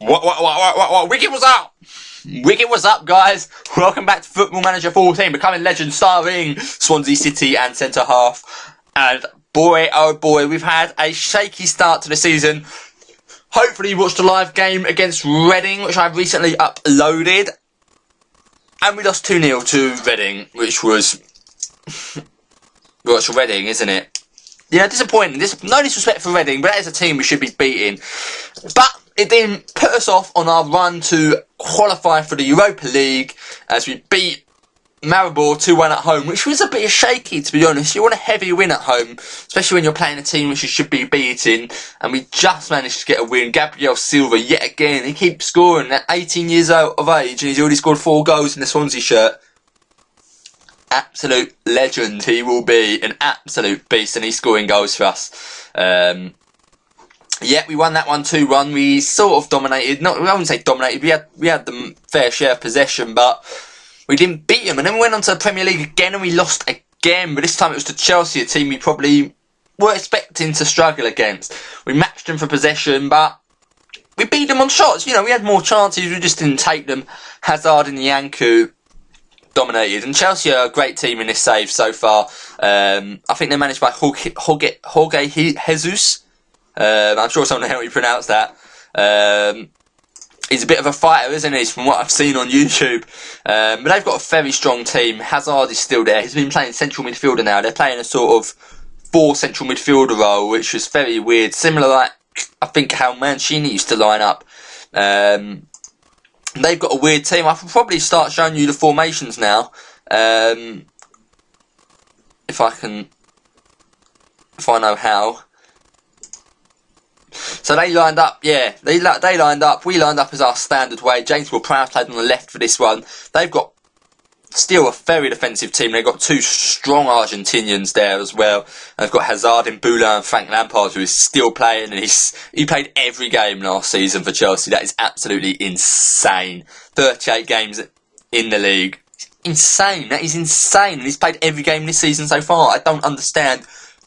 What? Wicked, what's up? Wicked, what's up, guys? Welcome back to Football Manager 14, Becoming Legend, starring Swansea City and centre half. And boy, oh boy, we've had a shaky start to the season. Hopefully you watched the live game against Reading, which I've recently uploaded. And we lost 2-0 to Reading, which was... well, it's Reading, isn't it? Yeah, disappointing. No disrespect for Reading, but that is a team we should be beating. But it didn't put us off on our run to qualify for the Europa League as we beat Maribor 2-1 at home, which was a bit shaky, to be honest. You want a heavy win at home, especially when you're playing a team which you should be beating, and we just managed to get a win. Gabriel Silva, yet again, he keeps scoring at 18 years of age, and he's already scored 4 goals in the Swansea shirt. Absolute legend. He will be an absolute beast, and he's scoring goals for us. Yeah, we won that one 2-1. We sort of dominated. I wouldn't say dominated. We had the fair share of possession, but we didn't beat them. And then we went on to the Premier League again, and we lost again. But this time it was to Chelsea, a team we probably were expecting to struggle against. We matched them for possession, but we beat them on shots. You know, we had more chances. We just didn't take them. Hazard and Yanku dominated. And Chelsea are a great team in this save so far. I think they're managed by Jorge Jesus. I'm sure someone will help me pronounce that. He's a bit of a fighter, isn't he, from what I've seen on YouTube. But they've got a very strong team. Hazard is still there. He's been playing central midfielder now. They're playing a sort of 4 central midfielder role, which was very weird. Similar like, I think, how Mancini used to line up. They've got a weird team. I can probably start showing you the formations now. If I know how. So they lined up, yeah, they lined up, we lined up as our standard way. James Ward-Prowse played on the left for this one. They've got still a very defensive team. They've got 2 strong Argentinians there as well. And they've got Hazard in Bula and Frank Lampard, who is still playing, and he played every game last season for Chelsea. That is absolutely insane. 38 games in the league. Insane, that is insane. And he's played every game this season so far. I don't understand.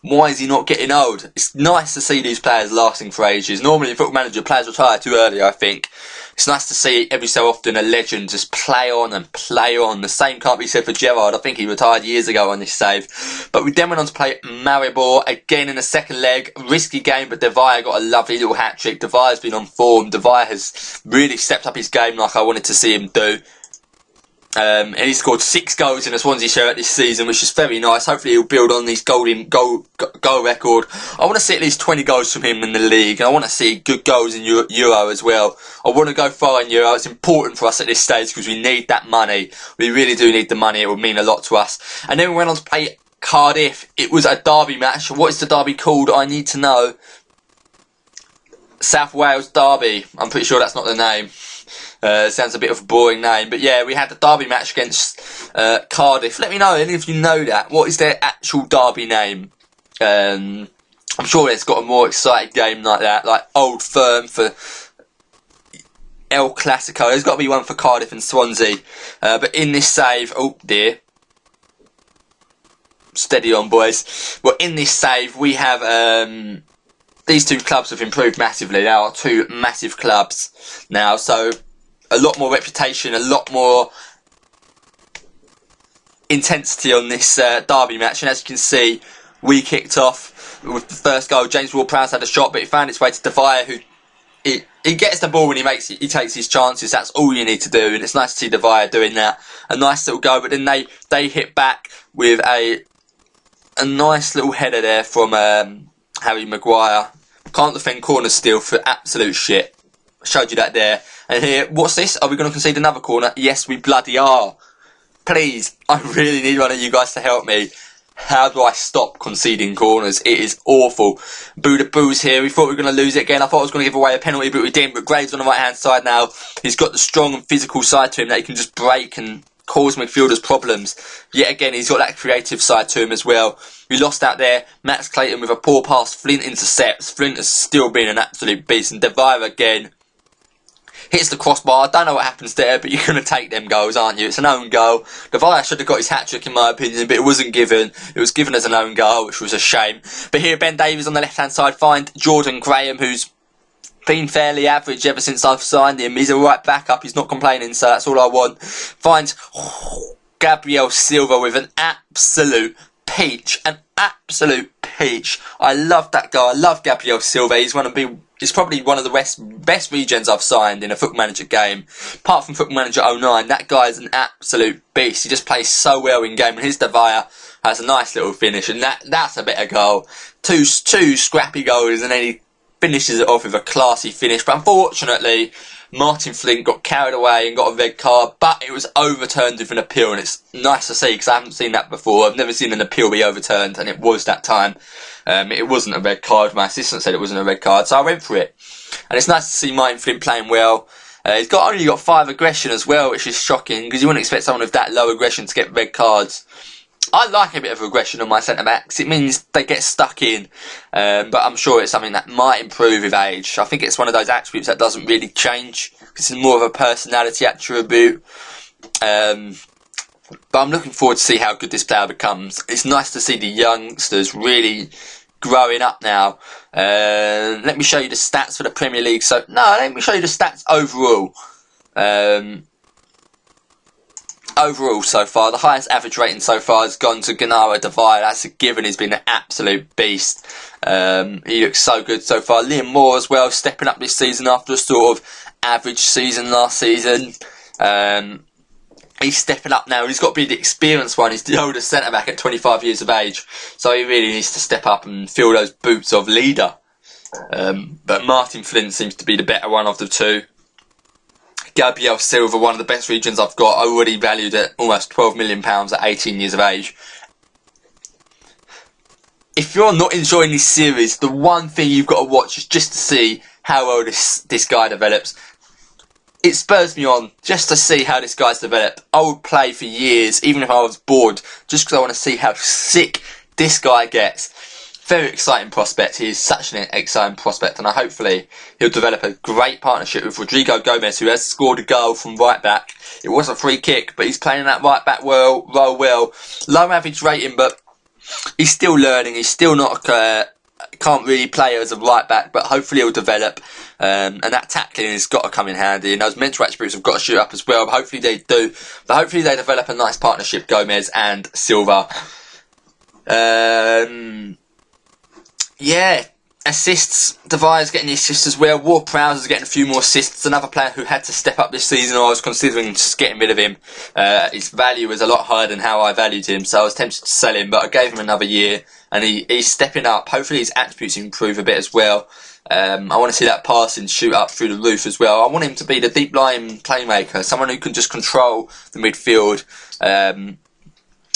Why is he not getting old? It's nice to see these players lasting for ages. Normally in Football Manager, players retire too early, I think. It's nice to see every so often a legend just play on and play on. The same can't be said for Gerrard. I think he retired years ago on this save. But we then went on to play Maribor again in the second leg. Risky game, but Devaya got a lovely little hat-trick. Devaya's been on form. Devaya has really stepped up his game like I wanted to see him do. And he scored 6 goals in a Swansea shirt this season, which is very nice. Hopefully he'll build on his goal record. I want to see at least 20 goals from him in the league. And I want to see good goals in Euro as well. I want to go far in Euro. It's important for us at this stage because we need that money. We really do need the money. It will mean a lot to us. And then we went on to play Cardiff. It was a derby match. What is the derby called? I need to know. South Wales Derby. I'm pretty sure that's not the name. Sounds a bit of a boring name, but yeah, we had the derby match against Cardiff. Let me know, any if you know that. What is their actual derby name? I'm sure it's got a more exciting game like that, like Old Firm for El Clasico. There's got to be one for Cardiff and Swansea. But in this save, oh dear. Steady on, boys. Well, in this save, we have these 2 clubs have improved massively. They are 2 massive clubs now, so a lot more reputation, a lot more intensity on this derby match. And as you can see, we kicked off with the first goal. James Ward-Prowse had a shot, but it found its way to Devaya, who he gets the ball when he takes his chances. That's all you need to do, and it's nice to see Devaya doing that. A nice little goal, but then they hit back with a nice little header there from Harry Maguire. Can't defend corners still for absolute shit. Showed you that there. And here, what's this? Are we going to concede another corner? Yes, we bloody are. Please, I really need one of you guys to help me. How do I stop conceding corners? It is awful. Buda Boo's here. We thought we were going to lose it again. I thought I was going to give away a penalty, but we didn't. But Graves on the right hand side now. He's got the strong and physical side to him that he can just break and cause midfielders problems. Yet again, he's got that creative side to him as well. We lost out there. Max Clayton with a poor pass. Flint intercepts. Flint has still been an absolute beast. And Devaya again hits the crossbar. I don't know what happens there, but you're going to take them goals, aren't you? It's an own goal. Devaya should have got his hat-trick, in my opinion, but it wasn't given. It was given as an own goal, which was a shame. But here, Ben Davies on the left-hand side, find Jordan Graham, who's been fairly average ever since I've signed him. He's a right backup, he's not complaining, so that's all I want. Finds Gabriel Silva with an absolute peach. An absolute peach. I love that guy. I love Gabriel Silva. He's probably one of the best regens I've signed in a Football Manager game. Apart from Football Manager 09, that guy is an absolute beast. He just plays so well in game, and his Devaya has a nice little finish, and that's a better goal. Two scrappy goals, and then he finishes it off with a classy finish. But unfortunately, Martin Flint got carried away and got a red card, but it was overturned with an appeal, and it's nice to see because I haven't seen that before. I've never seen an appeal be overturned, and it was that time. It wasn't a red card. My assistant said it wasn't a red card, so I went for it. And it's nice to see Martin Flint playing well. He's only got 5 aggression as well, which is shocking because you wouldn't expect someone with that low aggression to get red cards. I like a bit of aggression on my centre-backs. It means they get stuck in, but I'm sure it's something that might improve with age. I think it's one of those attributes that doesn't really change. It's more of a personality attribute. But I'm looking forward to see how good this player becomes. It's nice to see the youngsters really growing up now. Let me show you the stats for the Premier League. Let me show you the stats overall. Overall so far, the highest average rating so far has gone to Gennaro Devaya. That's a given. He's been an absolute beast. He looks so good so far. Liam Moore as well, stepping up this season after a sort of average season last season. He's stepping up now. He's got to be the experienced one. He's the oldest centre-back at 25 years of age. So he really needs to step up and fill those boots of leader. But Martin Flint seems to be the better one of the two. Gabriel Silva, one of the best regens I've got, already valued at almost £12 million at 18 years of age. If you're not enjoying this series, the one thing you've got to watch is just to see how well this guy develops. It spurs me on just to see how this guy's developed. I would play for years, even if I was bored, just because I want to see how sick this guy gets. Very exciting prospect. He is such an exciting prospect, and hopefully he'll develop a great partnership with Rodrigo Gomez, who has scored a goal from right back. It was a free kick, but he's playing that right back role well. Low average rating, but he's still learning. He's still not can't really play as a right back, but hopefully he'll develop. And that tackling has got to come in handy, and those mental attributes have got to shoot up as well. But hopefully they do. But hopefully they develop a nice partnership, Gomez and Silva. Yeah, assists. Devaya's getting the assists as well. Ward-Prowse is getting a few more assists. Another player who had to step up this season, or I was considering just getting rid of him. His value was a lot higher than how I valued him, so I was tempted to sell him, but I gave him another year, and he's stepping up. Hopefully his attributes improve a bit as well. I want to see that passing shoot up through the roof as well. I want him to be the deep line playmaker, someone who can just control the midfield.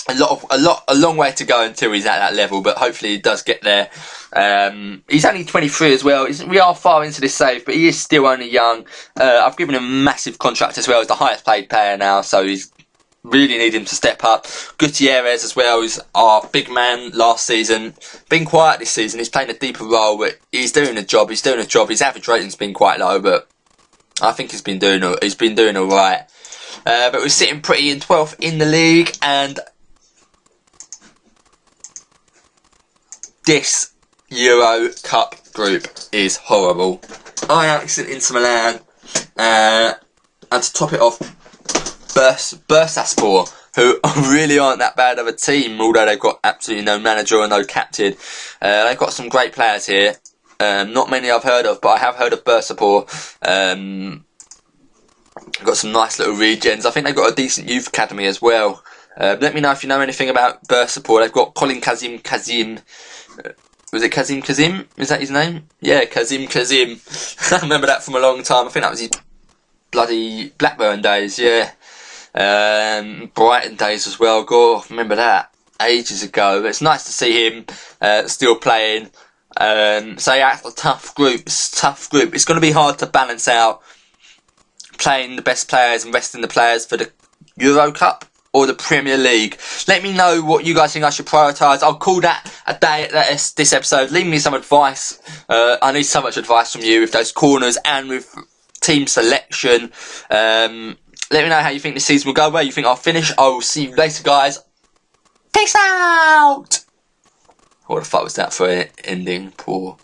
A long way to go until he's at that level, but hopefully he does get there. He's only 23 as well. We are far into this save, but he is still only young. I've given him a massive contract as well. He's the highest paid player now, so he's really need him to step up. Gutierrez as well is our big man last season. Been quiet this season. He's playing a deeper role, but he's doing a job. His average rating's been quite low, but I think he's been doing all right. But we're sitting pretty in 12th in the league, and this Euro Cup group is horrible. Ajax and Inter Milan, and to top it off, Bursaspor, who really aren't that bad of a team, although they've got absolutely no manager or no captain. They've got some great players here. Not many I've heard of, but I have heard of Bursaspor. Got some nice little regens. I think they've got a decent youth academy as well. Let me know if you know anything about Bursaspor. They've got Colin Kazim. Was it Kazim? Is that his name? Yeah, Kazim. I remember that from a long time. I think that was his bloody Blackburn days, yeah. Brighton days as well. God, remember that ages ago. But it's nice to see him still playing. So yeah, a tough group. It's going to be hard to balance out playing the best players and resting the players for the Euro Cup or the Premier League. Let me know what you guys think I should prioritise. I'll call that a day at this episode. Leave me some advice. I need so much advice from you with those corners and with team selection. Let me know how you think this season will go, where you think I'll finish. I will see you later, guys. Peace out! What the fuck was that for an ending? Poor.